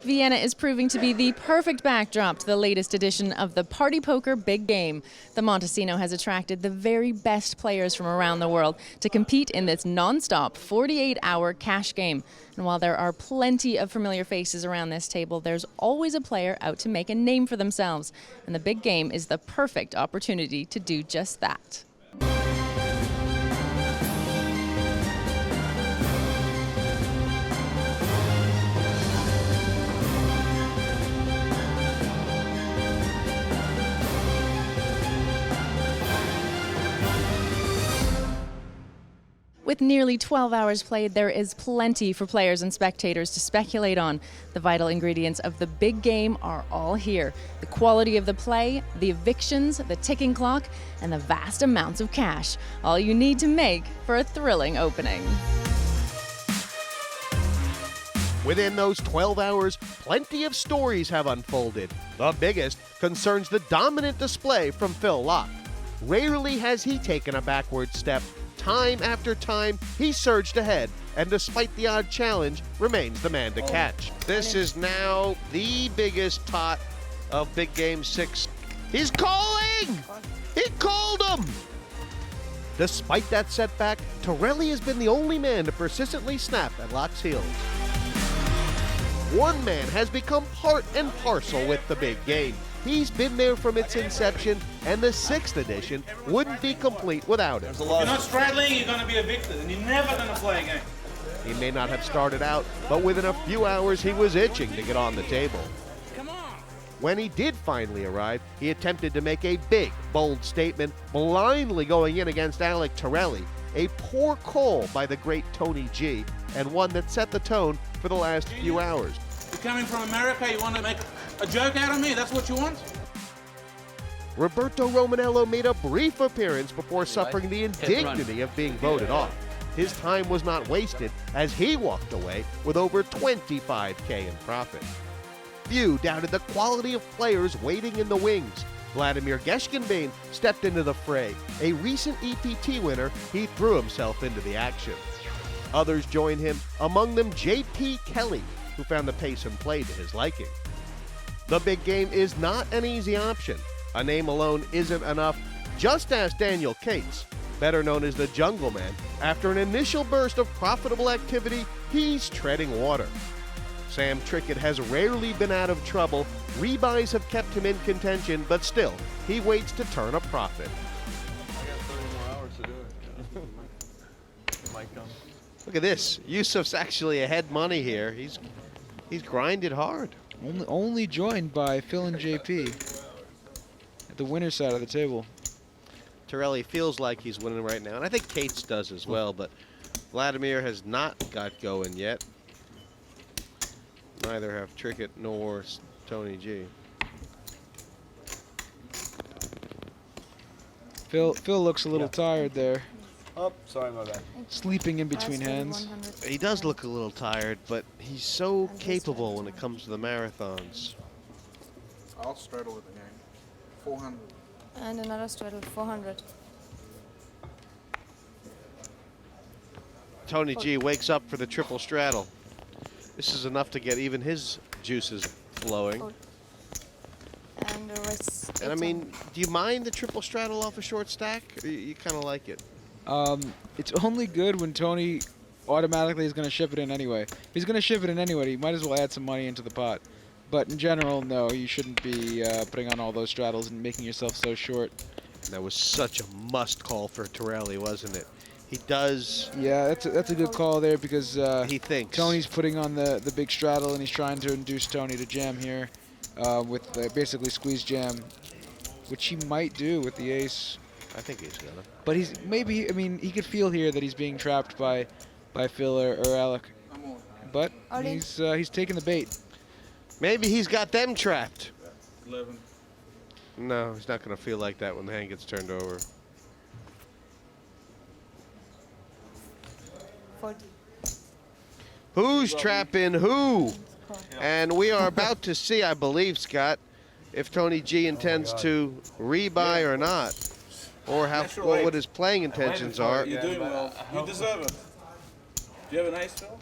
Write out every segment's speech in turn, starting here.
Vienna is proving to be the perfect backdrop to the latest edition of the Party Poker Big Game. The Montesino has attracted the very best players from around the world to compete in this non-stop 48-hour cash game. And while there are plenty of familiar faces around this table, there's always a player out to make a name for themselves. And the Big Game is the perfect opportunity to do just that. With nearly 12 hours played, there is plenty for players and spectators to speculate on. The vital ingredients of the big game are all here. The quality of the play, the evictions, the ticking clock, and the vast amounts of cash. All you need to make for a thrilling opening. Within those 12 hours, plenty of stories have unfolded. The biggest concerns the dominant display from Phil Laak. Rarely has he taken a backward step. Time after time, he surged ahead, and despite the odd challenge, remains the man to catch. This is now the biggest tot of Big Game 6. He's calling! He called him! Despite that setback, Torelli has been the only man to persistently snap at Laak's heels. One man has become part and parcel with the big game. He's been there from its inception, and the 6th edition wouldn't be complete without him. If you're not straddling, you're going to be evicted, and you're never going to play again. He may not have started out, but within a few hours he was itching to get on the table. Come on. When he did finally arrive, he attempted to make a big, bold statement, blindly going in against Alec Torelli, a poor call by the great Tony G, and one that set the tone for the last few hours. You're coming from America, you want to make a joke out of me? That's what you want? Roberto Romanello made a brief appearance before suffering the indignity of being voted off. His time was not wasted as he walked away with over $25K in profit. Few doubted the quality of players waiting in the wings. Vladimir Geshkenbein stepped into the fray. A recent EPT winner, he threw himself into the action. Others joined him, among them J.P. Kelly, who found the pace and play to his liking. The big game is not an easy option. A name alone isn't enough. Just ask Daniel Cates, better known as the Jungleman. After an initial burst of profitable activity, he's treading water. Sam Trickett has rarely been out of trouble. Rebuys have kept him in contention, but still, he waits to turn a profit. I got 30 more hours to do it. It might come. Look at this. Yusuf's actually ahead money here. He's grinded hard. Only joined by Phil and JP at the winner's side of the table. Torelli feels like he's winning right now, and I think Cates does as well, but Vladimir has not got going yet. Neither have Trickett nor Tony G. Phil looks a little tired there. Oh, sorry about that. Sleeping in between hands. He does look a little tired, but he's so capable when it comes to the marathons. I'll straddle with the game. 400. And another straddle, 400. Tony G wakes up for the triple straddle. This is enough to get even his juices flowing. And the rest. And I mean, do you mind the triple straddle off a short stack? Or you kind of like it? It's only good when Tony automatically is going to ship it in anyway. If he's going to ship it in anyway, he might as well add some money into the pot. But in general, no, you shouldn't be putting on all those straddles and making yourself so short. That was such a must call for Torelli, wasn't it? He does. Yeah, that's a good call there because he thinks Tony's putting on the big straddle and he's trying to induce Tony to jam here with basically squeeze jam, which he might do with the ace. I think he's gonna. But he's maybe, I mean, he could feel here that he's being trapped by Phil or Alec. But he's taking the bait. Maybe he's got them trapped. 11. No, he's not gonna feel like that when the hand gets turned over. 40. Who's trapping who? And we are about to see, I believe, Scott, if Tony G intends to rebuy or not, or how what his playing intentions are. You're doing well. You deserve it. Do you have an ace, Phil?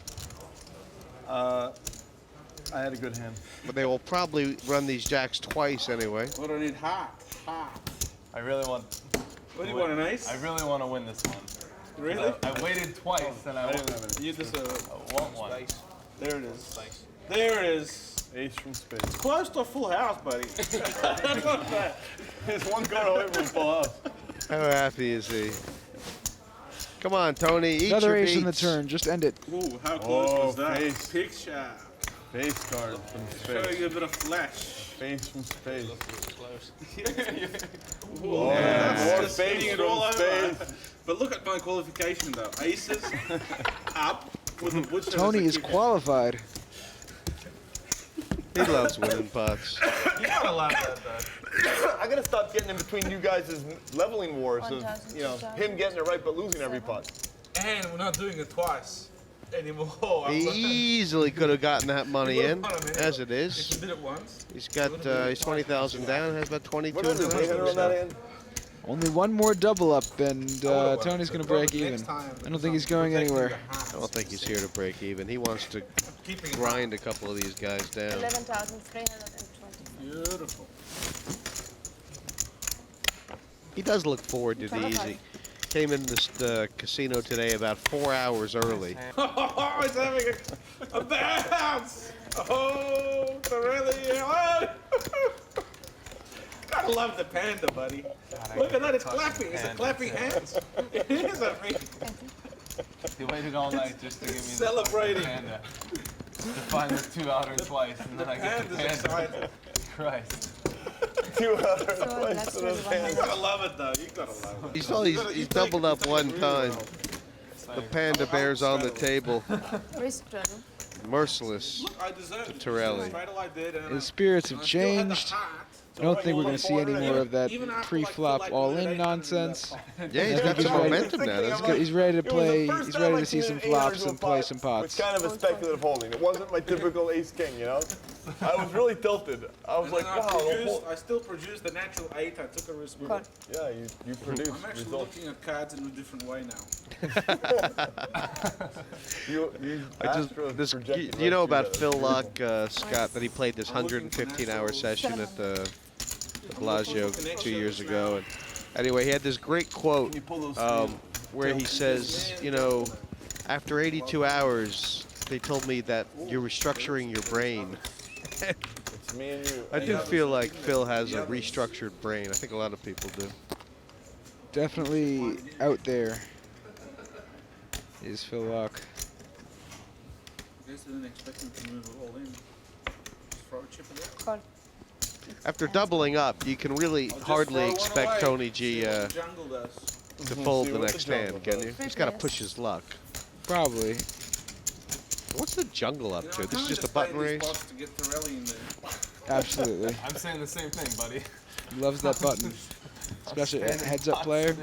I had a good hand. But they will probably run these jacks twice anyway. What do I need? Hot. I really want. What do you want, an ace? I really want to win this one. Really? I waited twice and I won. You just I want one. There it is. There it is. Ace from spades. Close to a full house, buddy. It's one card away from full house. How happy is he? Come on, Tony. Eat Another your ace in the beats. turn. Just end it. Ooh, how close was that? face. Picture. Face card from Showing spades. you a bit of flesh. Face from spades. Whoa, Yeah, that's more just space hitting it from all over. space. But look at my qualification though. Aces up with the butcher. Tony is qualified. He loves winning pots. You gotta laugh at that. I gotta stop getting in between you guys' leveling wars of, 1,000, you know, 2,000, him getting it right but losing every pot. And we're not doing it twice anymore. He easily could have gotten that money in, as it If is. we did it once. He's got he's 20,000 down, has about 22 What in is the it? rest Hitter of on that his hand? Only one more double up, and Tony's going to break even. I don't think he's going anywhere. I don't think he's here to break even. He wants to grind a couple of these guys down. 11,320. Beautiful. He does look forward to the easy. Came in this casino today about 4 hours early. Oh, it's having a bounce. Oh, Torelli. Oh. I love the panda, buddy. Look at that, it's clapping. It's a clapping hands. It is a ring. He waited all night just to give me Celebrating. the panda. To find the 2 outer twice, and then I get the Panda's panda. excited. Christ. So 2 outer twice that's to really those what You hands. gotta love it, though. You gotta love it. He's doubled up one time. The panda bear's on the table. Risk straddle. Merciless. Look, I deserve it. Torelli. Straddle I did, and His spirits I have still had the changed. heart. I don't think we're going to see any more of that Even after, like, pre-flop like all-in eliminating nonsense. Yeah, he's got he's some ready. momentum now. That's good. He's ready to It was play. the first He's time ready I've to see seen some an 800 flops to a and play pot some with pots. kind of a speculative holding. It wasn't my typical ace king, you know? I was really tilted. I was And like, then wow. I still produced the natural 8. I took a risk with Call. it. Yeah, you produced I'm actually results. looking at cards in a different way now. You You know about Phil Laak, Scott, that he played this 115-hour session at the Bellagio 2 years ago. And anyway, he had this great quote where he says, you know, after 82 hours, they told me that you're restructuring your brain. It's me and you. I do feel like Phil has a restructured brain. I think a lot of people do. Definitely out there is Phil Laak. I guess I didn't expect him to move it all in. Just throw a chip in there. Call. After doubling up, you can really I'll just hardly throw one expect away. Tony G See what to the jungle does. fold See the what the next jungle hand, can does. you? Three He's got to players. push his luck. Probably. What's the jungle up You know, to? I This is kinda just a button played these race? spots to get Torelli in there. Absolutely. I'm saying the same thing, buddy. He loves that button. Especially a heads-up player.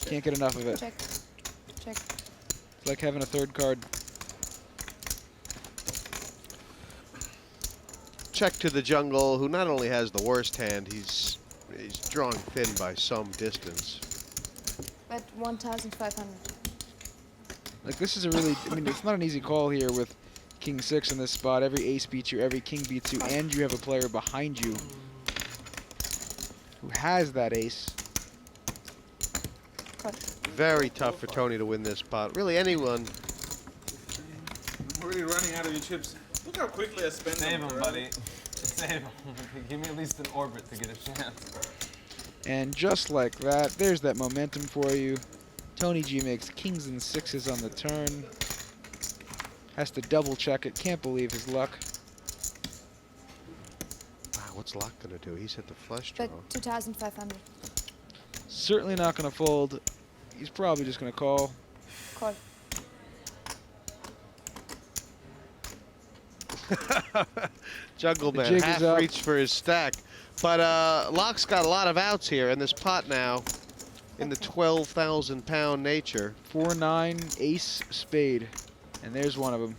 Can't get enough of it. Check. Check. It's like having a third card. Check to the jungle, who not only has the worst hand, he's drawing thin by some distance. Bet 1,500. Like, this is a really, I mean, it's not an easy call here with King 6 in this spot. Every ace beats you, every king beats you, and you have a player behind you who has that ace. Call. Very tough for Tony to win this pot. Really, anyone. I'm already running out of your chips. Look how quickly I spend Save them. him, buddy. Save him. Give me at least an orbit to get a chance. And just like that, there's that momentum for you. Tony G makes kings and sixes on the turn. Has to double check it. Can't believe his luck. Wow, what's Laak going to do? He's hit the flush draw. Bet 2,500. Certainly not going to fold. He's probably just going to call. Call. Jungleman jig is half up. reached for his stack. But Laak's got a lot of outs here in this pot now in the 12,000-pound nature. 4-9 ace spade. And there's one of them.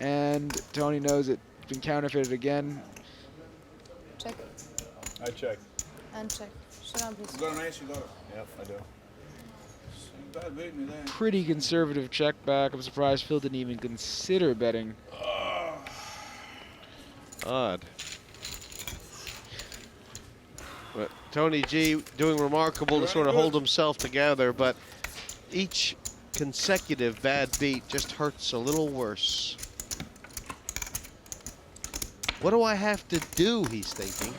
And Tony knows it. It's been counterfeited again. Check. I checked. And check. Shut down, please. You got an ace, you got it. Yep, I do. You gotta beat me there. Pretty conservative check back. I'm surprised Phil didn't even consider betting. Odd. But Tony G doing remarkable to sort of hold himself together, but each consecutive bad beat just hurts a little worse. What do I have to do, he's thinking.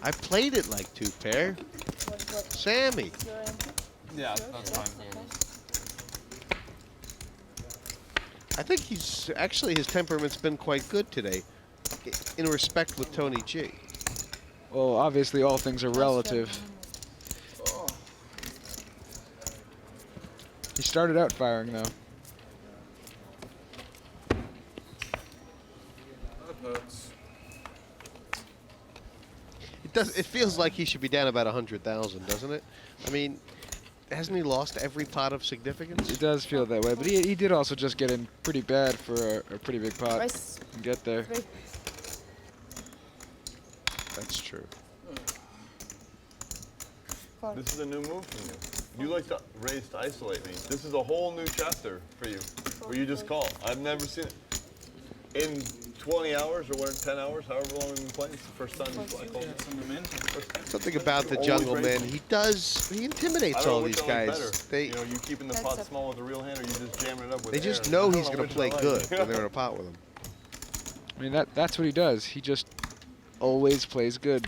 I played it like 2-pair. Sammy. Yeah, that's fine. I think he's actually, his temperament's been quite good today, in respect with Tony G. Well, obviously all things are relative. He started out firing though. That hurts. It feels like he should be down about 100,000, doesn't it? I mean, hasn't he lost every pot of significance? It does feel that way, but he did also just get in pretty bad for a pretty big pot Raise. and get there. Raise. That's true. Call. This is a new move from you. You like to raise to isolate me. This is a whole new chapter for you, where you just call. I've never seen it. In 20 hours or 10 hours, however long we've been playing, it's the first time you've called. Yeah, it's on the momentum. Something about the Always Jungleman, raising. he intimidates I don't know all which these one is guys. better. They You know, you keeping the That's pot a- small with the real hand, or you just jamming it up with they air? just I know don't he's going to which play I like. good when they're in a pot with him. I mean, that's what he does. He just always plays good.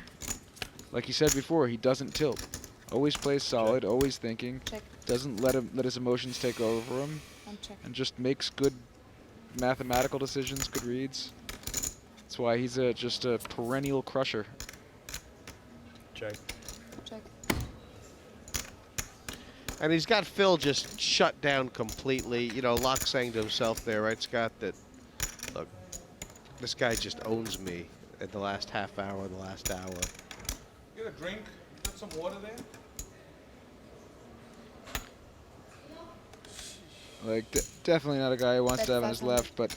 Like he said before, he doesn't tilt. Always plays solid, always thinking. Check. Doesn't let his emotions take over him, And check. and just makes good mathematical decisions, good reads. That's why he's just a perennial crusher. Check. Check. And he's got Phil just shut down completely. You know, Laak saying to himself there, right, Scott, that, look, this guy just owns me at the last half hour, the last hour. Get a drink. Got some water there? Like, definitely not a guy who wants to have on his That's left, but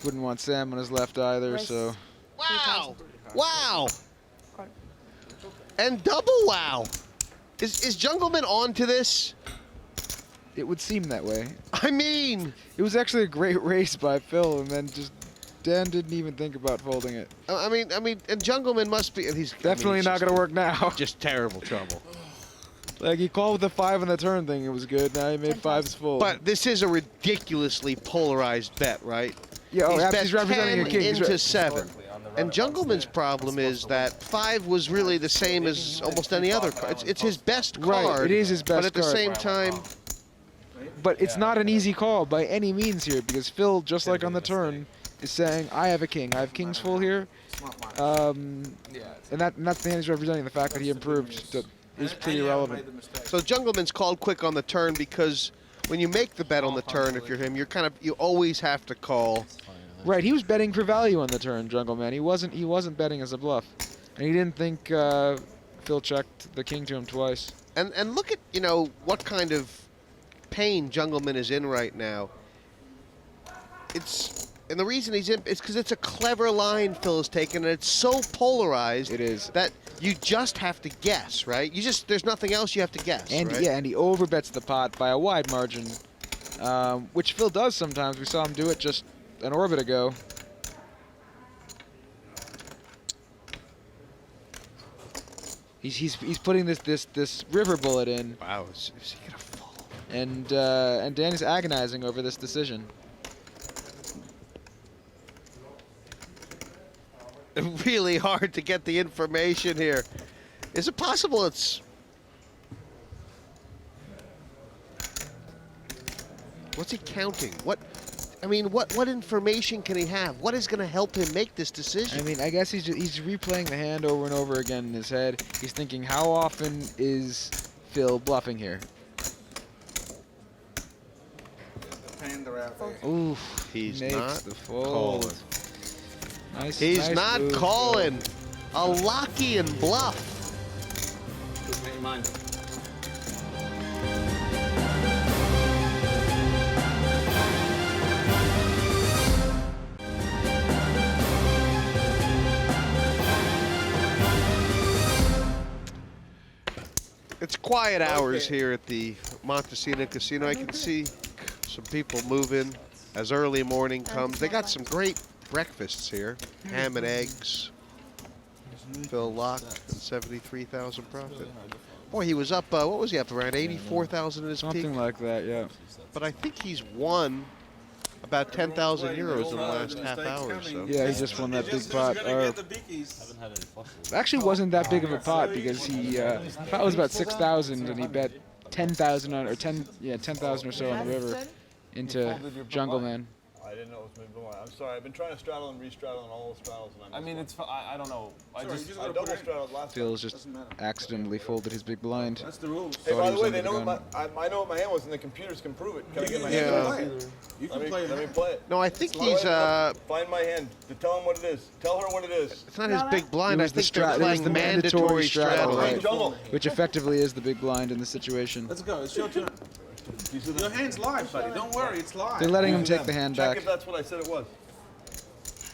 wouldn't want Sam on his left either, Raise. so. Wow! Wow! Call. And double wow! Is Jungleman on to this? It would seem that way. I mean, It was actually a great race by Phil, and then just Dan didn't even think about folding it. I mean, and Jungleman must be, and he's Definitely not going to work now. Just terrible trouble. Like, he called with the 5 on the turn thing, it was good. Now he made 5s full. But this is a ridiculously polarized bet, right? yeah, oh, bet he's representing a 10 king. He's into 7. And Jungleman's problem is that 5 was really the same as almost any other card. It's his best Right, card. it is his But best at the card. same time, But it's not an easy call by any means here, because Phil, just like on the turn, is saying, I have a king. I have kings full here. And that's the hand he's representing. The fact that he improved is pretty relevant. so Jungleman's called quick on the turn because when you make the bet on the turn, if you're him, you always have to call. Right, he was betting for value on the turn, Jungleman. He wasn't betting as a bluff. And he didn't think Phil checked the king to him twice. And look at, what kind of pain Jungleman is in right now. And the reason he's in is because it's a clever line Phil has taken, and it's so polarized. It is. That you just have to guess, right? There's nothing else you have to guess, And right? yeah, and he overbets the pot by a wide margin, which Phil does sometimes. We saw him do it just an orbit ago. He's putting this river bullet in, Wow, is he gonna fall? and Danny's agonizing over this decision. Really hard to get the information here. Is it possible it's... What's he counting? What information can he have? What is going to help him make this decision? I mean, I guess he's replaying the hand over and over again in his head. He's thinking, how often is Phil bluffing here? Oof, He's makes not the fold. calling. Nice, He's nice not move, calling. A Lockian bluff. It's quiet hours here at the Montesina Casino. I can see some people moving as early morning comes. They got some great breakfasts here. Ham and eggs. Phil Laak and 73,000 profit. Boy, he was up, what was he up, around 84,000 in his peak? Something like that, yeah. But I think he's won about 10,000 euros in the last half hour or so. Yeah, he just won that big pot. Actually wasn't that big of a pot because he pot was about 6,000 and he bet 10,000 on, or 10,000 or so on the river into Jungleman. I didn't know it was maybe blind. I'm sorry. I've been trying to straddle and re-straddle on all the straddles. And I mean, it's I don't know. I double straddled last Phil's just accidentally folded his big blind. That's the rules. Hey, by the way, they know I know what my hand was, and the computers can prove it. Can I get my hand? You can play it. Let me play it. No, I think he's, Find my hand. Tell him what it is. Tell her what it is. it's not his big blind. I think they're It was playing the mandatory straddle. right? Jungle. Which effectively is the big blind in this situation. Let's go. It's your turn. Your hand's live, buddy. Don't worry. It's live. They're letting him take the hand Check back. if that's what I said it was.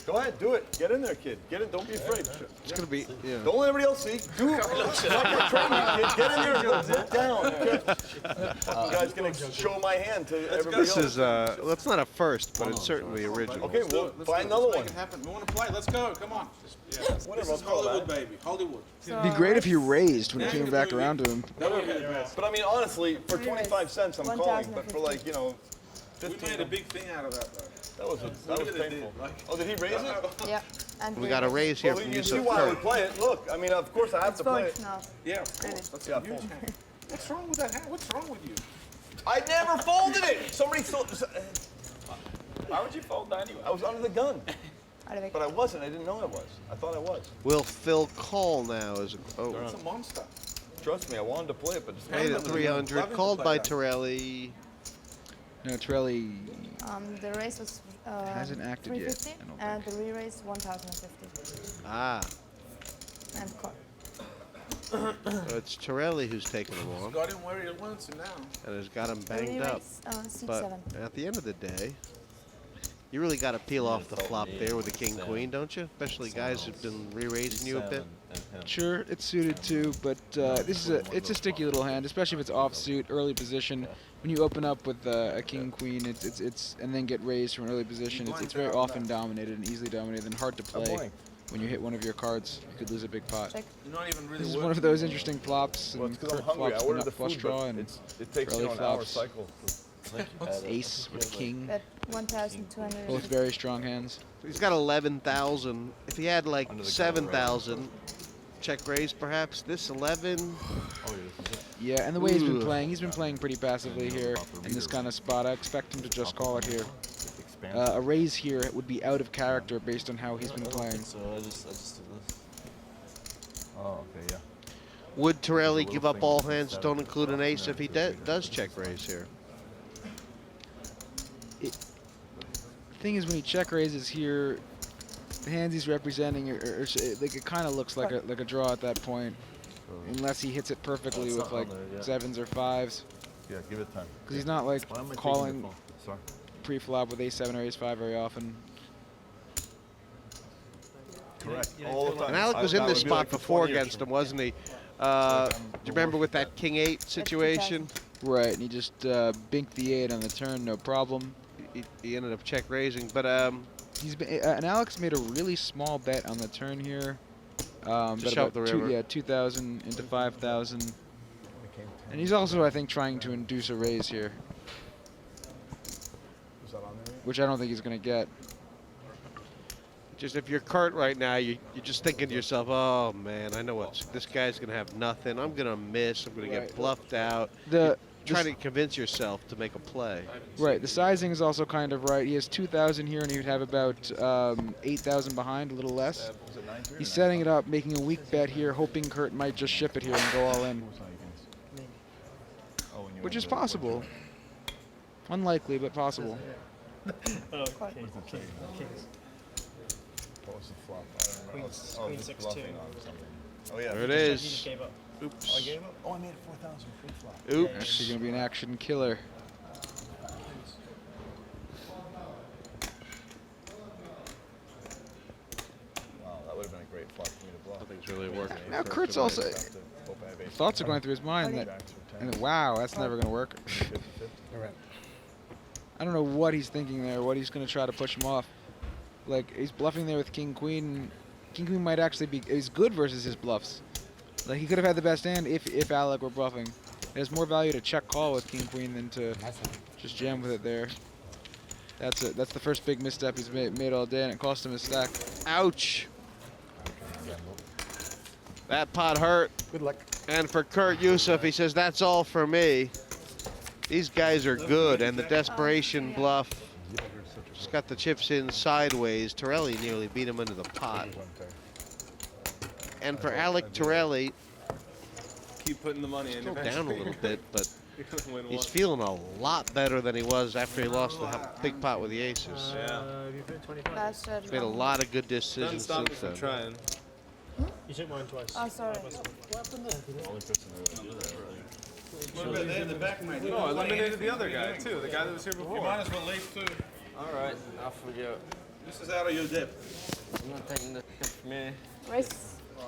Go ahead, do it. Get in there, kid. Get in. Don't be afraid. It's going to be, yeah. Don't let everybody else see. Do it. Like train you, kid. Get in there and go sit down. Fucking guy's gonna show my hand to everybody else. This is, well, it's not a first, but it's certainly original. Okay, well, find another one. Make it happen. We want to play. Let's go. Come on. Yeah. Whatever, This is I'll call Hollywood, that. baby. Hollywood. It'd be great if he raised when he came back around to him. But I mean, honestly, for 25 cents, I'm calling. But for like, you know, We 15. made a big thing out of that, though. That was painful. Oh, did he raise it? Yeah. And We got a raise here Well, from you see Yusuf. why I would play it. Look, I mean, of course I have to play it. now. Yeah, of course. That's Yeah, a huge fold. hand. What's wrong with that hand? What's wrong with you? I never folded it. Somebody thought. Why would you fold that anyway? I was under the gun, Allez, but I wasn't. I didn't know I was. I thought I was. Will Phil call now? As oh, It's a monster. Trust me, I wanted to play it, but just paid at 300, called by Torelli. No, Torelli the race was hasn't acted yet, 350 I don't and the re-race 1,050. Ah, And call. so it's Torelli who's taking him on Got him where he wants him now. and has got him The banged up. re-race, But C7. at the end of the day, you really got to peel off the flop there with the king-queen, don't you? Especially guys who've been re-raising you a bit. Sure, it's suited too, but this is it's a sticky little hand, especially if it's offsuit, early position. When you open up with a king queen, it's and then get raised from an early position, it's very often dominated and easily dominated and hard to play. When you hit one of your cards, you could lose a big pot. Check. You're not even really This is working. one of those interesting flops, Well, and it's because I'm Kurt hungry. I flops the ordered nut the flush food, draw, but and it takes early an hour flops. cycle. ace with king. Bet 1,200. Both very strong hands. He's got 11,000. If he had like 7,000, check raise perhaps. This 11. Yeah, and the way he's been playing pretty passively here in this kind of spot. I expect him to just call it here. A raise here would be out of character based on how he's been playing. So I just did this. Oh, okay, yeah. Would Torelli give up all hands that don't include an ace if he does check raise here? The thing is, when he check raises here, the hands he's representing are like it kind of looks like a draw at that point, unless he hits it perfectly with like sevens or fives. Yeah, give it time. Because he's not like Why am I taking calling the phone? Sorry. pre-flop with ace-7 or ace-5 very often. Correct. All the time. And Alec was in this spot before against him, wasn't he? Do you remember with that king-8 situation? Right, and he just binked the 8 on the turn, no problem. He ended up check raising, but He's been and Alex made a really small bet on the turn here. Bet shove the about river. 2,000 into 5,000. And he's also, I think, trying to induce a raise here, which I don't think he's going to get. just if you're Kurt right now, you're just thinking to yourself, oh man, I know what this guy's gonna have nothing. I'm gonna miss. I'm gonna get bluffed out. Trying to convince yourself to make a play. Right, the sizing is also kind of right. He has 2,000 here, and he would have about 8,000 behind, a little less. He's setting it up, making a weak bet here, hoping Kurt might just ship it here and go all in, which is possible. Unlikely, but possible. Queen 6-2. Oh yeah. There it He is. just gave up. Oops. I gave up. Oh, I made it 4,000 free flop. Actually Oops. going to be an action killer. Wow, that would have been a great flop for me to bluff. Nothing's really working. Now Kurt's also thoughts are going through his mind that, and wow, that's never going to work. I don't know what he's thinking there, what he's going to try to push him off. Like, he's bluffing there with king queen. King queen might actually be is good versus his bluffs. Like, he could have had the best hand if Alec were bluffing. There's more value to check call with king queen than to just jam with it there. That's it. That's the first big misstep he's made all day, and it cost him his stack. Ouch. That pot hurt. Good luck. And for Kurt Yusuf, he says, that's all for me. These guys are good, and the desperation bluff just got the chips in sideways. Torelli nearly beat him into the pot. And for Alec Torelli, Keep putting the money in. still down a little bit, but You're gonna win he's one. feeling a lot better than he was after he lost the big pot with the aces. Yeah. You put 25. Bad strategy. Made a lot of good Doesn't decisions stop me since from then. trying. You took mine twice. Oh, sorry. No, I eliminated the other guy too. The guy that was here before. You might as well leave too. All right, I'll forget. This is out of your depth. I'm not taking this shit from me. Raise.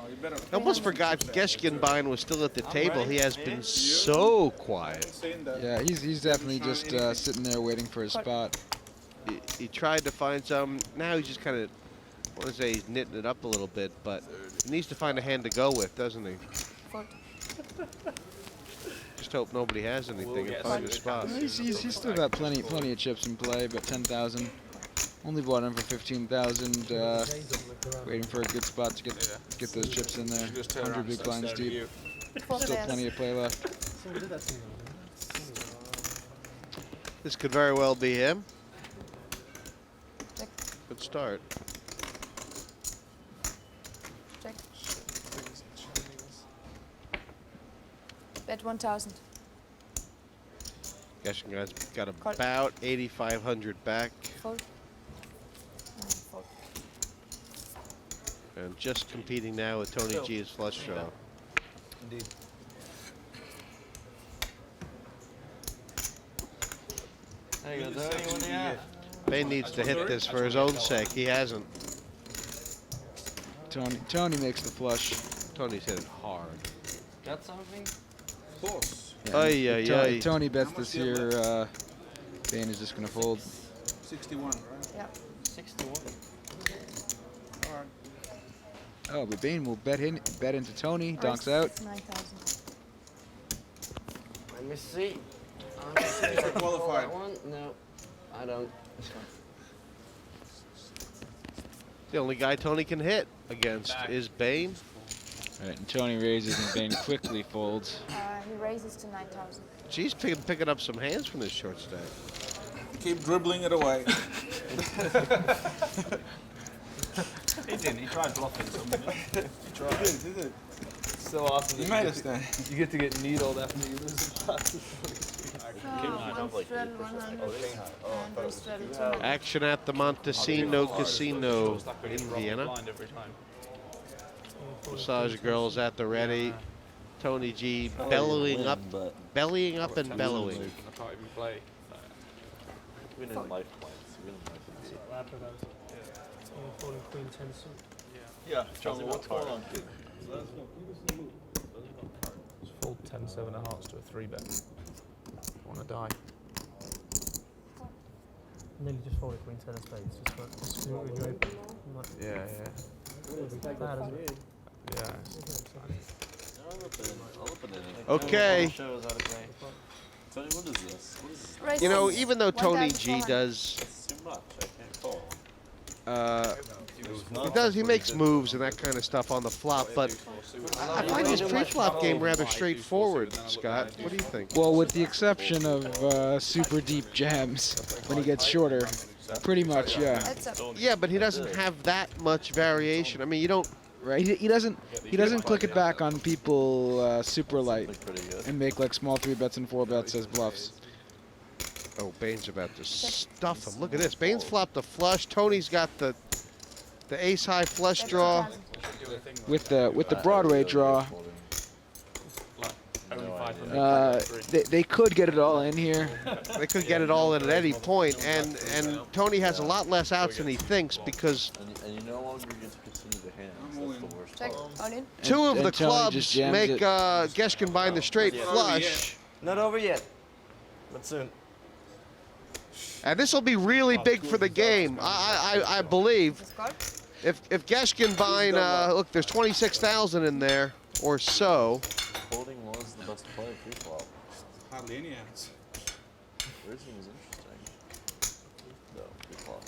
You better. I almost forgot Geshkenbein was still at the table. He has been so quiet. Saying that. Yeah, he's definitely just sitting there waiting for his spot. He tried to find some. Now he's just kind of, I want to say he's knitting it up a little bit, but he needs to find a hand to go with, doesn't he? Fold. Just hope nobody has anything and find a spot. He's still got plenty of chips in play, but 10,000. Only bought him for 15,000. Waiting for a good spot to get those chips in there. 100 big blinds deep. Fold Still pairs. plenty of play left. This could very well be him. Check. Good start. Check. Bet 1,000. Geshkenbein's got Call. about 8,500 back, Fold. And fold. and just competing now with Tony G's flush draw. Indeed. There you go, Tony. What do you have? Bane needs to hit this for his own sake. He hasn't. Tony makes the flush. Tony's hit it hard. Got something? Of course. Ay, ay, ay. Tony bets this year. Bane is just gonna fold. 61, right? Yeah. 61. All right. Oh, but Bane will bet into Tony. Donks Raise out. 9,000. Let me see. Qualified. That one? No, I don't. The only guy Tony can hit against is Bane. All right, and Tony raises and Bane quickly folds. He raises to 9,000. She's picking up some hands from this short stack. Keep dribbling it away. He didn't. He tried bluffing something. He tried. Did it? So awesome. You made a stand. You get to get needled after you lose the pot. One straddle 100 and one straddle 200. Action at the Montesino Casino in Vienna. Massage girls at the ready. Tony G bellying up and bellowing. I can't even play. Fold. What happened was folding queen 10 suit. Yeah, Charlie, what's going on, kid? Fold 10 7 of hearts to a 3-bet. Want to die. Nearly just folded queen 10 of spades. Just for screw it open. Yeah. Bad, isn't it? Yeah. Okay. Shows how to play. Tony, what is this? What is this? Raise You know, even though Tony G 1,400. does, It's too much. I can't call. he makes moves and that kind of stuff on the flop, but I find his pre-flop game rather straightforward, Scott. What do you think? Well, with the exception of super deep jams when he gets shorter, pretty much, yeah. Heads up. Yeah, but he doesn't have that much variation. I mean, you don't. Right? He doesn't click it back on people super light Pretty good. and make like small 3-bets and 4-bets as bluffs. Oh, Bane's about to stuff him. Look at this. Bane's flopped a flush. Tony's got the ace-high flush Bet draw. 2,000. With the Broadway draw, they could get it all in here. They could get it all in at any point, and Tony has a lot less outs than he thinks because And you no longer get to continue the hand. That's the worst Check. part. All in. two of and the Tony clubs just jams make it. Geshkenbein the straight flush. Not over yet, but soon. And this will be really big for the game, I believe. If Geshkenbein, look, there's 26,000 in there or so. Holding was the best play pre-flop. Hardly any outs. Raising is interesting. No, pre-flop.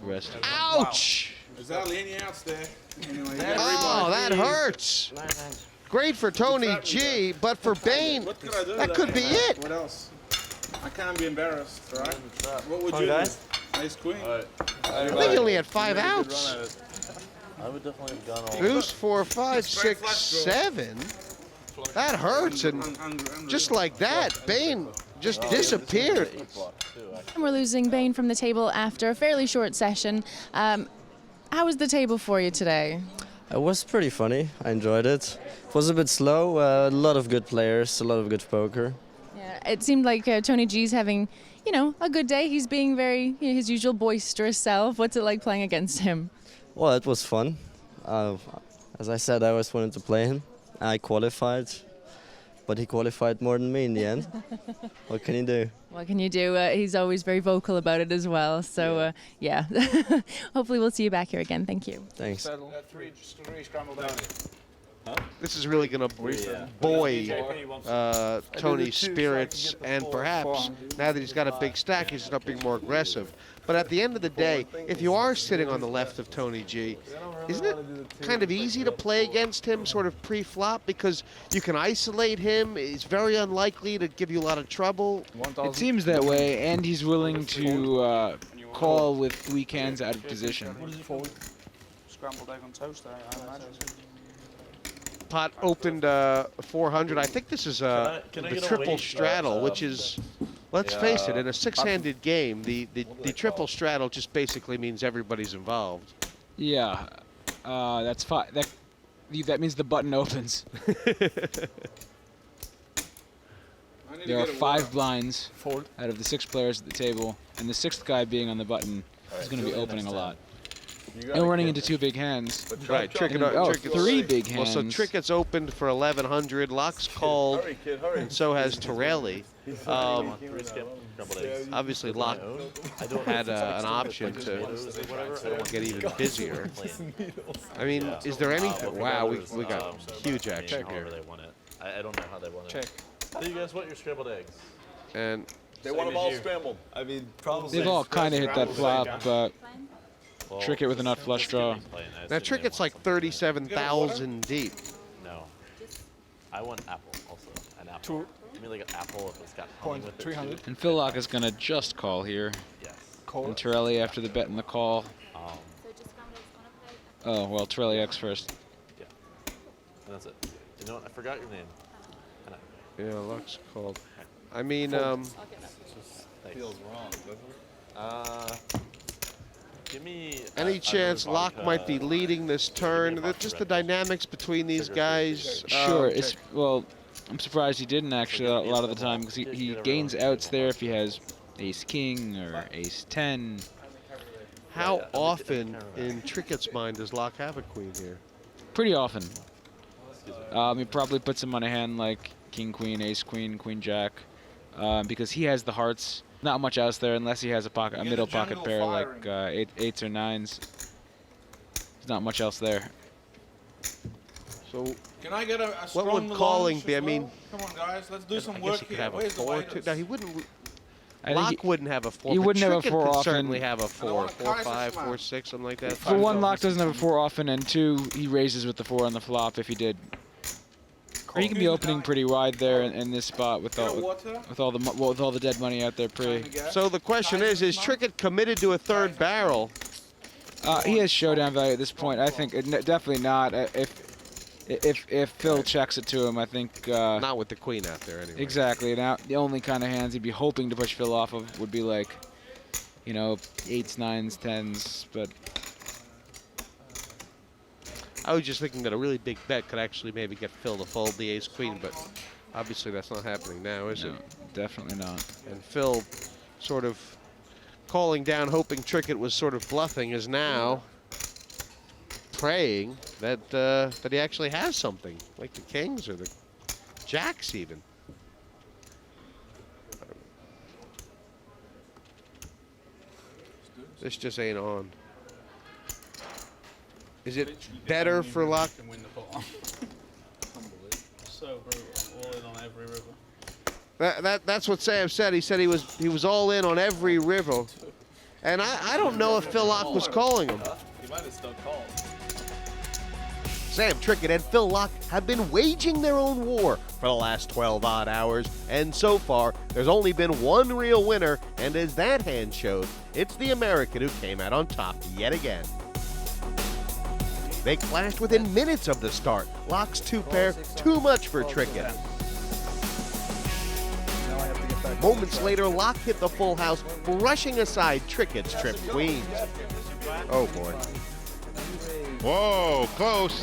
Rest. Ouch! There's hardly any outs there. Anyway, Oh, that hurts. Great for Tony G, but for Bain, what could I do? that could be it. What else? I can't be embarrassed, right? What would Come you do? guys. Ace queen. I think he only had 5 outs. I would definitely have gone all Deuce, 4, 5, 6, 7. That hurts, and just like that, Bain just disappeared. And we're losing Bain from the table after a fairly short session. How was the table for you today? It was pretty funny. I enjoyed it. It was a bit slow. A lot of good players, a lot of good poker. Yeah, it seemed like Tony G's having, you know, a good day. He's being very, you know, his usual boisterous self. What's it like playing against him? Well, it was fun. As I said, I always wanted to play him. I qualified, but he qualified more than me in the end. What can you do? What can you do? He's always very vocal about it as well. So, yeah. Hopefully we'll see you back here again. Thank you. Thanks. Three scrambled eggs. This is really going to buoy Tony's spirits, and perhaps now that he's got a big stack, he's not being more aggressive. But at the end of the day, if you are sitting on the left of Tony G, isn't it kind of easy to play against him sort of pre-flop because you can isolate him? He's very unlikely to give you a lot of trouble. It seems that way, and he's willing to call with 3 cans out of position. Scrambled egg on toast, I imagine. Pot opened 400. I think this is the triple straddle, which is, let's face it, in a 6-handed game, the triple straddle just basically means everybody's involved. Yeah, that's fine. That means the button opens. There are 5 blinds out of the 6 players at the table, and the 6th guy being on the button is going to be opening a lot. And running into 2 big hands. Right, Trickett's 3 big hands. Well, so Trickett's opened for 1,100. Laak's called, and so has Torelli. Obviously, Laak had an option to get even busier. I mean, is there anything? Wow, we got huge action here. I don't know how they won it. Check. Do you guys want your scrambled eggs? And they want them all scrambled. I mean, probably. They've all kind of hit that flop, but Trickett with a nut flush draw. Now Trickett's like 37,000 deep. No. I want apple also. An apple. Give me like an apple if it's got honey with it. 300. And Phil Laak is going to just call here. Yes. And Torelli after the bet and the call. Oh, well, Torelli X first. Yeah. And that's it. You know what? I forgot your name. Yeah, Laak's called. I mean, feels wrong, doesn't it? Give me any chance Laak might be leading this turn? Just the dynamics between these guys. Sure. Well, I'm surprised he didn't actually a lot of the time because he gains outs there if he has ace-king or ace-10. How often in Trickett's mind does Laak have a queen here? Pretty often. He probably puts him on a hand like king-queen, ace-queen, queen-jack, because he has the hearts. Not much else there unless he has a middle pocket pair like 8s or 9s. There's not much else there. So can I get a what would calling be? I mean, come on guys, let's do some I work guess he could here. have a Where's the 4. waiters? Now he wouldn't. I think Laak wouldn't have a 4. He wouldn't have a Trickett 4 could often. certainly have a 4, 4, 5, 4, 6, something like that. For 1, Laak doesn't have a 4 often, and 2, he raises with the 4 on the flop if he did. Or he can be opening pretty wide there in this spot with all the dead money out there pre. So the question is Trickett committed to a 3rd barrel? He has showdown value at this point. I think definitely not. If Phil checks it to him, I think not with the queen out there anyway. Exactly. Now the only kind of hands he'd be hoping to push Phil off of would be like, you know, 8s, 9s, 10s, but. I was just thinking that a really big bet could actually maybe get Phil to fold the ace-queen, but obviously that's not happening now, is it? Definitely not. And Phil sort of calling down, hoping Trickett was sort of bluffing, is now praying that that he actually has something, like the kings or the jacks even. This just ain't on. Is it better for Laak? So brutal, all in on every river. That's what Sam said. He said he was all in on every river. And I don't know if Phil Laak was calling him. He might have still called. Sam Trickett and Phil Laak have been waging their own war for the last 12 odd hours, and so far there's only been one real winner, and as that hand showed, it's the American who came out on top yet again. They clashed within minutes of the start. Laak's two-pair, too much for Trickett. Moments later, Laak hit the full house, brushing aside Trickett's trip queens. Oh boy. Whoa, close.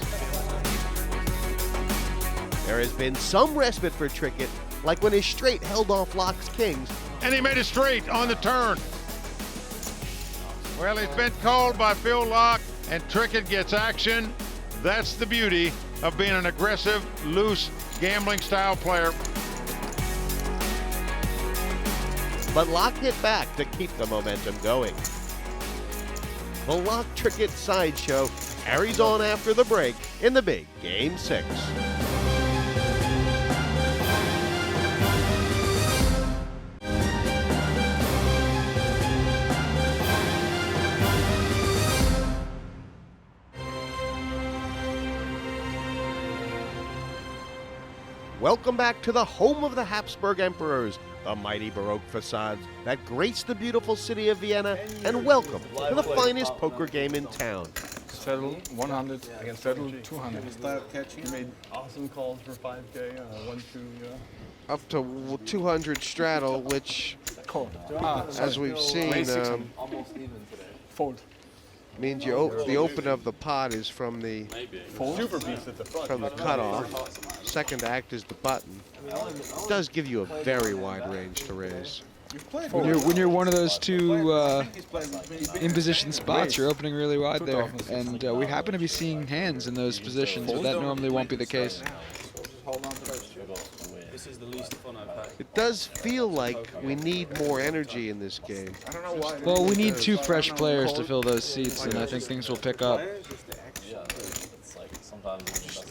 There has been some respite for Trickett, like when his straight held off Laak's kings. And he made it straight on the turn. Well, it's been called by Phil Laak, and Trickett gets action. That's the beauty of being an aggressive, loose, gambling-style player. But Laak hit back to keep the momentum going. The Laak Trickett sideshow carries on after the break in the big Game 6. Welcome back to the home of the Habsburg Emperors, the mighty Baroque facades that grace the beautiful city of Vienna, and welcome to the finest poker game in town. Settle 100 against settle 200. You made awesome calls for 5K, 1-2, Up to 200 straddle, which, as we've seen, Almost even today. Fold. means the open of the pot is from the super beast at the front. from the cutoff. Second act is the button. It does give you a very wide range to raise. When you're one of those two in position spots, you're opening really wide there, and we happen to be seeing hands in those positions, but that normally won't be the case. This is the least fun I've had. It does feel like we need more energy in this game. Well, we need two fresh players to fill those seats, and I think things will pick up. It's like sometimes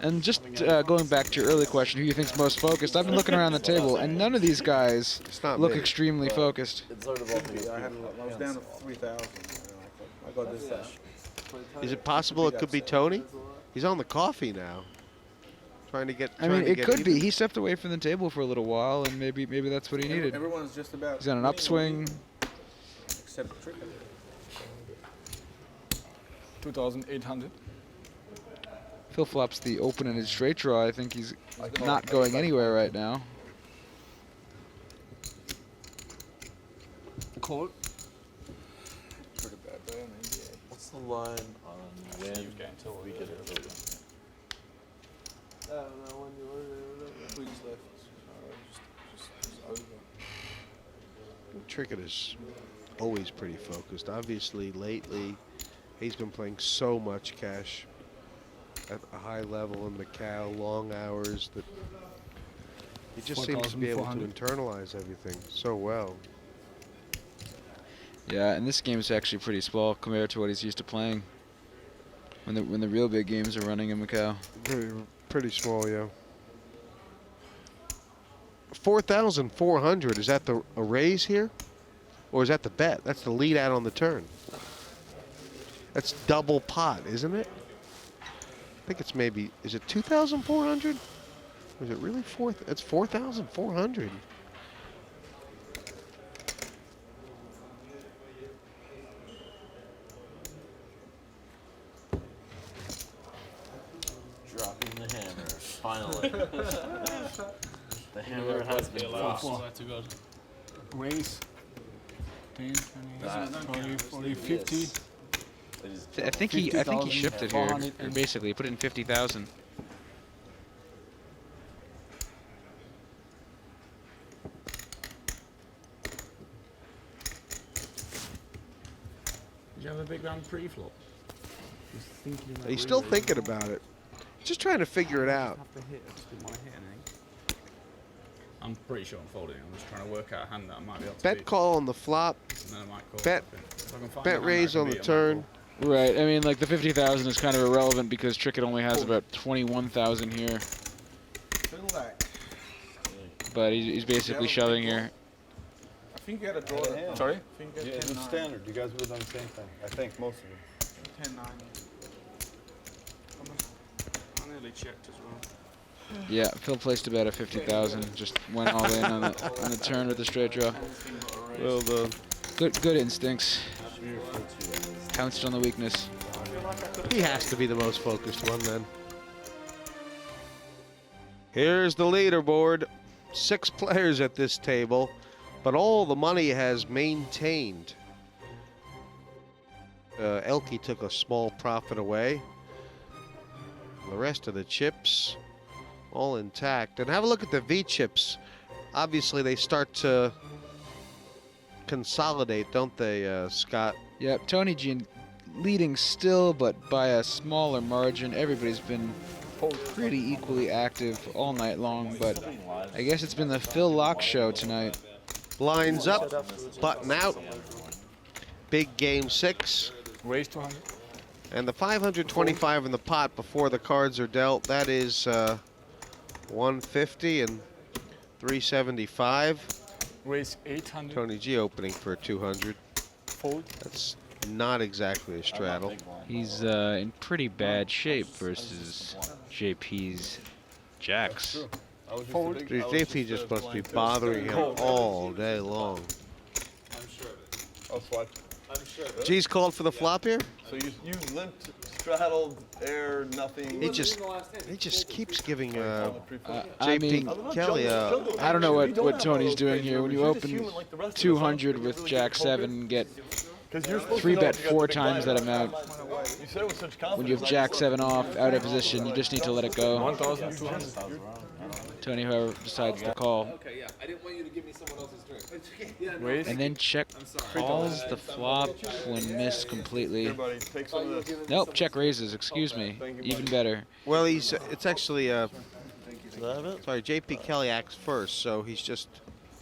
And just going back to your early question, who you think's most focused? I've been looking around the table, and none of these guys look extremely focused. it's sort of all I was down to 3,000. I got this down. Is it possible it could be Tony? He's on the coffee now. Trying to get. I mean, it could be. He stepped away from the table for a little while, and maybe that's what he needed. Everyone's just about. He's on an upswing. Except Trickett. 2,800. Phil flops the open and his straight draw. I think he's not going anywhere right now. Call. What's the line on when we get it over? I don't know when you order it. We just left. Just over. Trickett is always pretty focused. Obviously, lately, he's been playing so much cash at a high level in Macau, long hours, that he just seems to be able to internalize everything so well. Yeah, and this game is actually pretty small compared to what he's used to playing when the real big games are running in Macau. Pretty small, yeah. 4,400. Is that a raise here? Or is that the bet? That's the lead out on the turn. That's double pot, isn't it? I think it's maybe, is it 2,400? Or is it really it's 4,400. Dropping the hammer, finally. The hammer has been dropped. Raise. 10, 20, 40, 50. I think he shifted here, or basically put in 50,000. Did you have a big round pre-flop? He's still thinking about it. Just trying to figure it out. I'm pretty sure I'm folding. I'm just trying to work out a hand that I might be able to Bet beat. call on the flop. And then I might call. Bet, If I can find a bet hand that I raise can on the beat, I might turn. call. Right. I mean, like the 50,000 is kind of irrelevant because Trickett only has about 21,000 here. But he's basically shoving here. I think you had a draw. Sorry? I think you Yeah, had it was 10-9. standard. You guys would have done the same thing. I think most of you. 10-9. I nearly checked as well. Yeah, Phil placed about a 50,000. Just went all in on the turn with the straight draw. Well done. Good instincts. Pounced on the weakness. He has to be the most focused one then. Here's the leaderboard. 6 players at this table, but all the money has maintained. Elke took a small profit away. The rest of the chips all intact. And have a look at the V chips. Obviously they start to consolidate, don't they, Scott? Yep, Tony G leading still, but by a smaller margin. Everybody's been pretty equally active all night long, but I guess it's been the Phil Laak show tonight. Lines up, button out. Big game 6. Raise 200. And the 525 in the pot before the cards are dealt, that is 150 and 375. Raise 800. Tony G opening for 200. Fold. That's not exactly a straddle. He's in pretty bad shape versus JP's jacks. Fold. JP just must be bothering him all day long. Oh, swipe. G's called for the flop here. So you limped, straddled, air, nothing. He just keeps giving I mean, JP Kelly I don't know what Tony's doing here. When you open 200 with Jack 7 and get 3-bet 4 times that amount, when you have Jack 7 off, out of position, you just need to let it go. 1,200. Tony, whoever decides to call. Okay, yeah. I didn't want you to give me someone else's drink. Raise. And then check calls the flop when missed completely. Nope, check raises, excuse me. Even better. Well, it's actually sorry, JP Kelly acts first, so he's just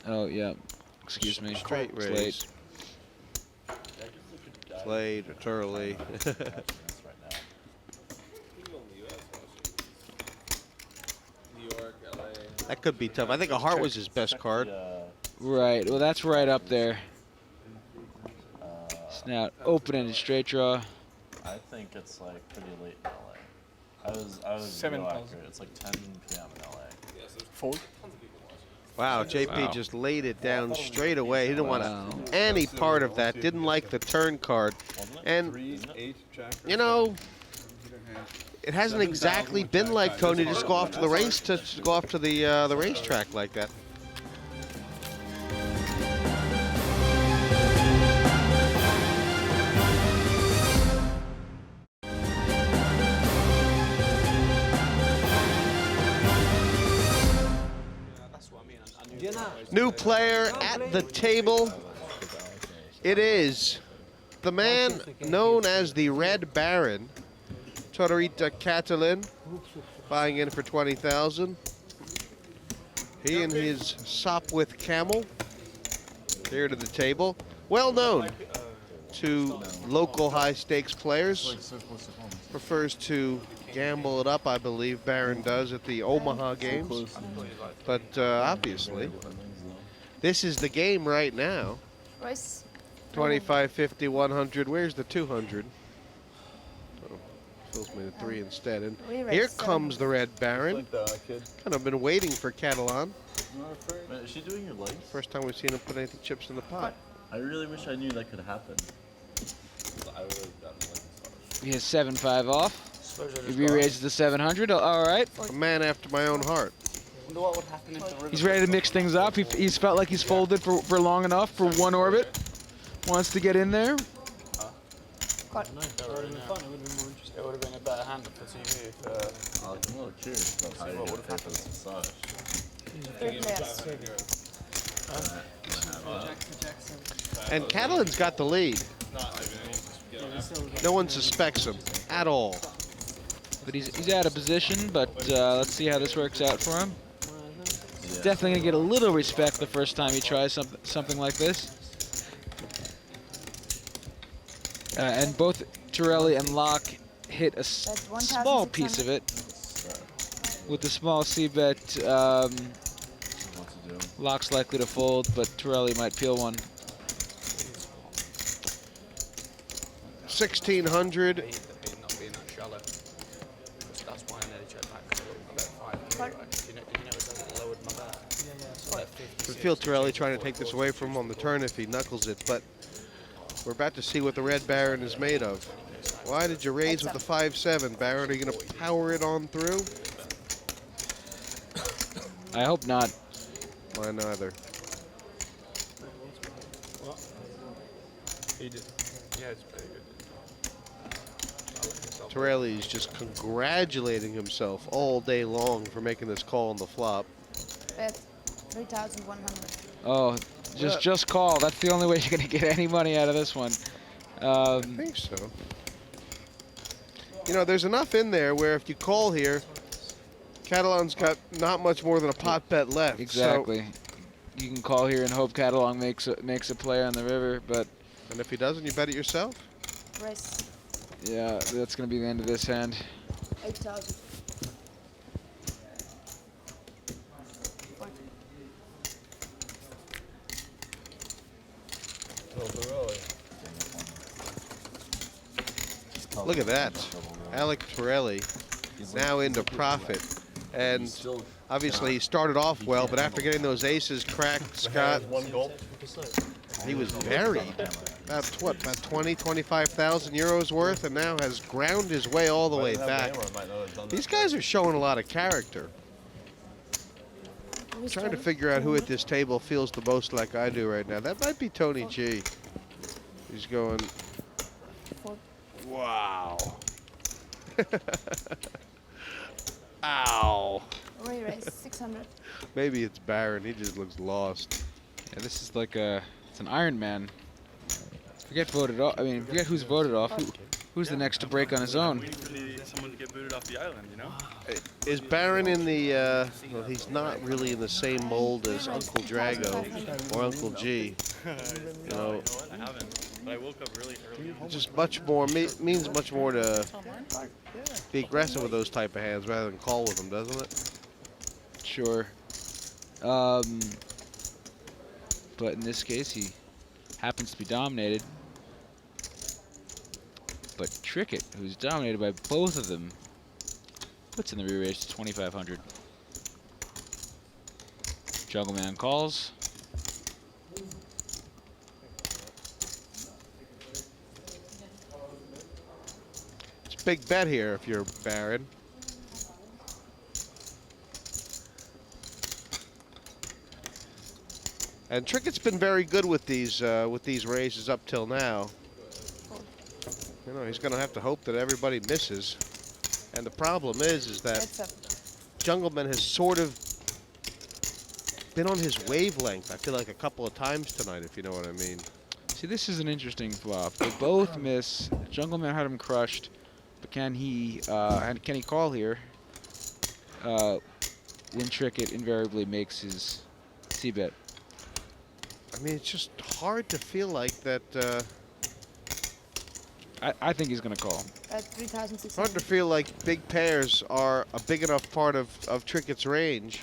Oh, yeah. Excuse me. straight It's raise. late. Played or Torelli. That could be tough. I think a heart was his best card. Right, well, that's right up there. It's now open-ended straight draw. I think it's like pretty late in LA. I was real 7,000. accurate. It's like 10 p.m. in LA. Fold. Wow, JP just laid it down straight away. He didn't want any part of that. Didn't like the turn card. And, you know, it hasn't exactly been like Tony to just go off to the race, to go off to the racetrack like that. New player at the table. It is the man known as the Red Baron, Toderita Catalin, buying in for 20,000. He and his Sopwith Camel here to the table. Well known to local high stakes players. Prefers to gamble it up, I believe Baron does at the Omaha games. But obviously, this is the game right now. Royce. 25, 50, 100. Where's the 200? Oh, Phil's made a 3 instead. And here comes the Red Baron. Kind of been waiting for Catalin. Wait, is she doing your legs? First time we've seen him put any chips in the pot. I really wish I knew that could happen. I would have gotten legs. He has 7-5 off. He re-raises the 700. All right. A man after my own heart. What would happen if the river He's ready to mix things up. He's felt like he's folded for long enough for one orbit. Wants to get in there. That would have been fun. It would have been more interesting. It would have been a better hand for TV if. I'm a little curious about how what would have happened to massage. And Catalin's got the lead. No one suspects him at all. But he's out of position, but let's see how this works out for him. definitely gonna get a little respect the first time he tries something like this. And both Torelli and Laak hit a small piece of it. With the small C-bet, Laak's likely to fold, but Torelli might peel one. 1,600. I feel Torelli trying to take this away from him on the turn if he knuckles it, but we're about to see what the Red Baron is made of. Why did you raise with the 5-7, Baron? Are you going to power it on through? I hope not. Why neither? Well, he did. Yeah, it's pretty good. Torelli's just congratulating himself all day long for making this call on the flop. Bet 3,100. Oh, just call. That's the only way you're gonna get any money out of this one. I think so. You know, there's enough in there where if you call here, Catalin's got not much more than a pot bet left. Exactly. So, you can call here and hope Catalin makes a play on the river, but. And if he doesn't, you bet it yourself. Raise. Yeah, that's gonna be the end of this hand. 8,000. Look at that. Alec Torelli now into profit. And obviously he started off well, but after getting those aces cracked, Scott, he was buried. About what, about 20, 25,000 euros worth, and now has ground his way all the way back. These guys are showing a lot of character. I'm trying to figure out who at this table feels the most like I do right now. That might be Tony G. He's going, wow. Ow. Raise 600. Maybe it's Baron. He just looks lost. Yeah, this is like it's an Iron Man. Forget voted off. I mean, forget who's voted off. Who's the next to break on his own? Waiting for someone to get booted off the island, you know? Is Baron in the, well, he's not really in the same mold as Uncle Drago or Uncle G. You know, I haven't, but I woke up really early. just much more, means much more to be aggressive with those type of hands rather than call with them, doesn't it? Sure. But in this case, he happens to be dominated. But Trickett, who's dominated by both of them, puts in the re-raise to 2,500. Jungleman calls. It's a big bet here if you're Baron. And Trickett's been very good with these raises up till now. You know, he's going to have to hope that everybody misses. And the problem is that Jungleman has sort of been on his wavelength, I feel like, a couple of times tonight, if you know what I mean. See, this is an interesting flop. They both miss. Jungleman had him crushed, but can he call here when Trickett invariably makes his C-bet? I mean, it's just hard to feel like that... I think he's going to call. At 3,600. Hard to feel like big pairs are a big enough part of Trickett's range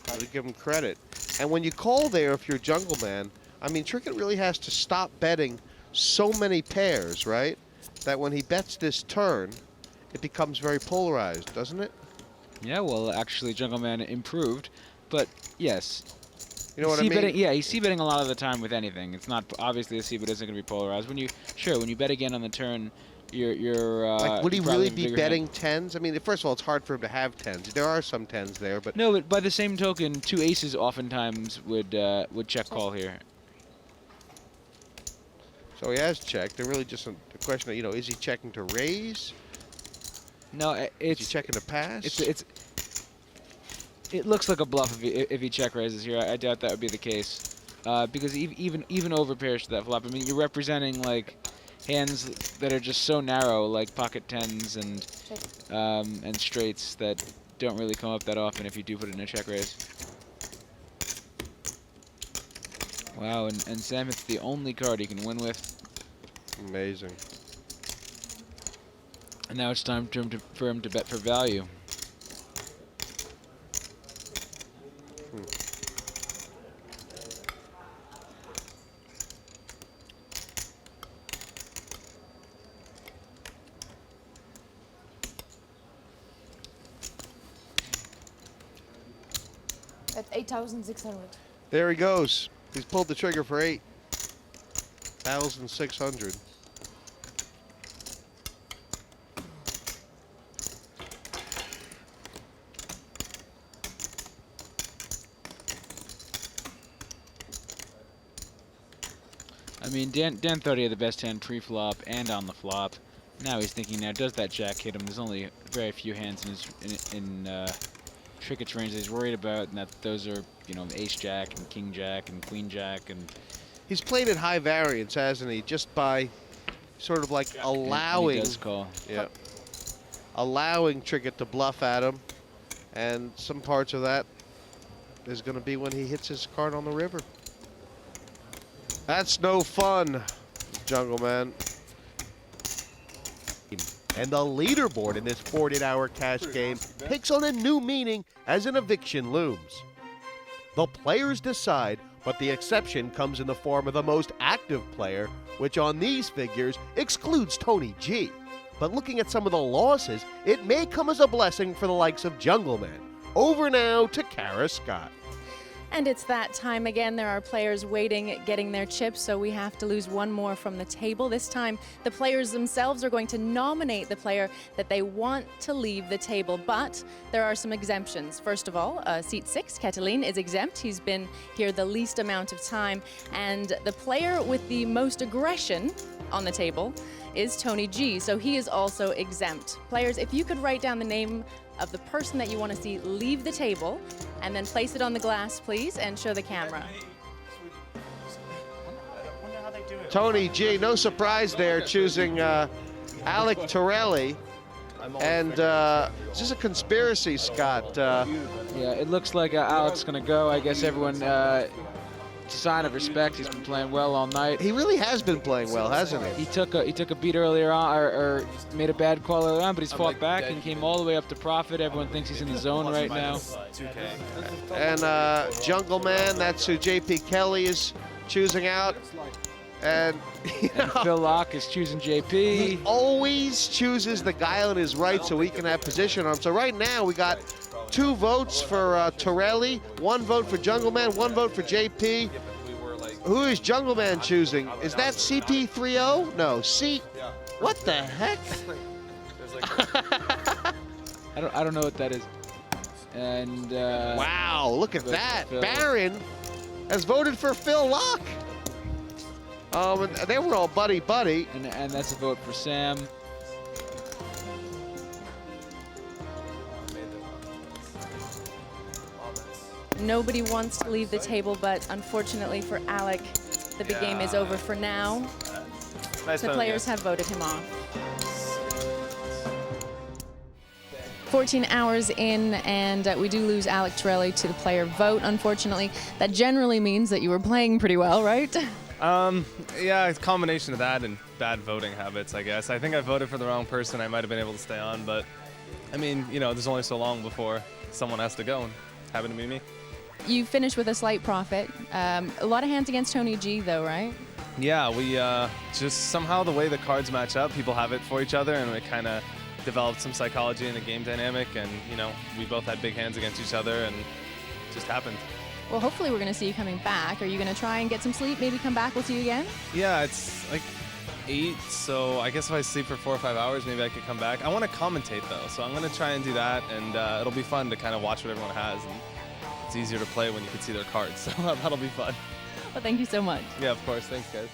to give him credit. And when you call there, if you're Jungleman, I mean, Trickett really has to stop betting so many pairs, right? That when he bets this turn, it becomes very polarized, doesn't it? Yeah, well, actually, Jungleman improved. But, yes. You know what I mean? Yeah, he's C-betting a lot of the time with anything. It's not, obviously, a C-bet isn't going to be polarized. When you bet again on the turn, you're like, would he probably really be betting tens? I mean, first of all, it's hard for him to have tens. There are some tens there, but... No, but by the same token, two aces oftentimes would check call here. So he has checked. They're really just a question of, you know, is he checking to raise? No, it's... Is he checking to pass? It looks like a bluff if he check raises here. I doubt that would be the case, because even over pairs to that flop. I mean, you're representing like hands that are just so narrow, like pocket tens and straights that don't really come up that often if you do put it in a check raise. Wow, and Sam, it's the only card he can win with. Amazing. And now it's time for him to bet for value. At 8,600. There he goes. He's pulled the trigger for 8,600. I mean, Dan thought he had the best hand pre-flop and on the flop. Now he's thinking, now does that jack hit him? There's only very few hands in Trickett's range that he's worried about, and that those are, you know, ace jack and king jack and queen jack, and He's played at high variance, hasn't he? Just by sort of like allowing. he does call. Yeah. Allowing Trickett to bluff at him, and some parts of that is going to be when he hits his card on the river. That's no fun, Jungleman. And the leaderboard in this 48-hour cash game takes on a new meaning as an eviction looms. The players decide, but the exception comes in the form of the most active player, which on these figures excludes Tony G. But looking at some of the losses, it may come as a blessing for the likes of Jungleman. Over now to Kara Scott. And it's that time again. There are players waiting, getting their chips, so we have to lose one more from the table. This time, the players themselves are going to nominate the player that they want to leave the table, but there are some exemptions. First of all, seat 6, Catalin, is exempt. He's been here the least amount of time, and the player with the most aggression on the table is Tony G, so he is also exempt. Players, if you could write down the name of the person that you want to see leave the table, and then place it on the glass, please, and show the camera. Tony G, no surprise there, choosing Alec Torelli. And is this a conspiracy, Scott? Yeah, it looks like Alec's going to go. I guess everyone, it's a sign of respect. He's been playing well all night. He really has been playing well, hasn't he? He took a beat earlier on, or made a bad call earlier on, but he's fought back and came all the way up to profit. Everyone thinks he's in the zone right now. And Jungleman, that's who JP Kelly is choosing out. And, and Phil Laak is choosing JP. He always chooses the guy on his right so he can have position on him. So right now we got 2 votes for Torelli, 1 vote for Jungleman, 1 vote for JP. Who is Jungleman choosing? Is that CP30? No, what the heck? I don't know what that is. And wow, look at that. Baron has voted for Phil Laak. And they were all buddy-buddy. And that's a vote for Sam. Nobody wants to leave the table, but unfortunately for Alec, the big game is over for now. Nice the players have voted him off. 14 hours in, and we do lose Alec Torelli to the player vote, unfortunately. That generally means that you were playing pretty well, right? Yeah, it's a combination of that and bad voting habits, I guess. I think I voted for the wrong person. I might have been able to stay on, but I mean, you know, there's only so long before someone has to go, and happened to be me. You finished with a slight profit. A lot of hands against Tony G, though, right? Yeah, we just somehow the way the cards match up, people have it for each other, and it kind of developed some psychology in the game dynamic, and, you know, we both had big hands against each other, and it just happened. Well, hopefully we're going to see you coming back. Are you going to try and get some sleep, maybe come back, we'll see you again? Yeah, it's like 8, so I guess if I sleep for 4 or 5 hours, maybe I could come back. I want to commentate, though, so I'm going to try and do that, and it'll be fun to kind of watch what everyone has, and it's easier to play when you can see their cards, so that'll be fun. Well, thank you so much. Yeah, of course. Thanks, guys.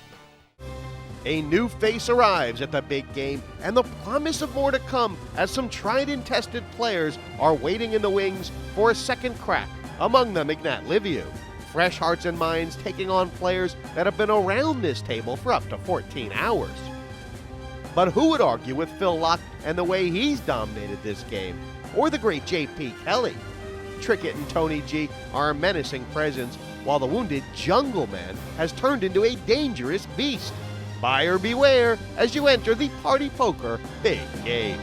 A new face arrives at the big game, and the promise of more to come as some tried and tested players are waiting in the wings for a second crack, among them Ignat Liviu. Fresh hearts and minds taking on players that have been around this table for up to 14 hours. But who would argue with Phil Laak and the way he's dominated this game? Or the great JP Kelly? Trickett and Tony G are a menacing presence, while the wounded Jungleman has turned into a dangerous beast. Buyer beware as you enter the Party Poker Big Game.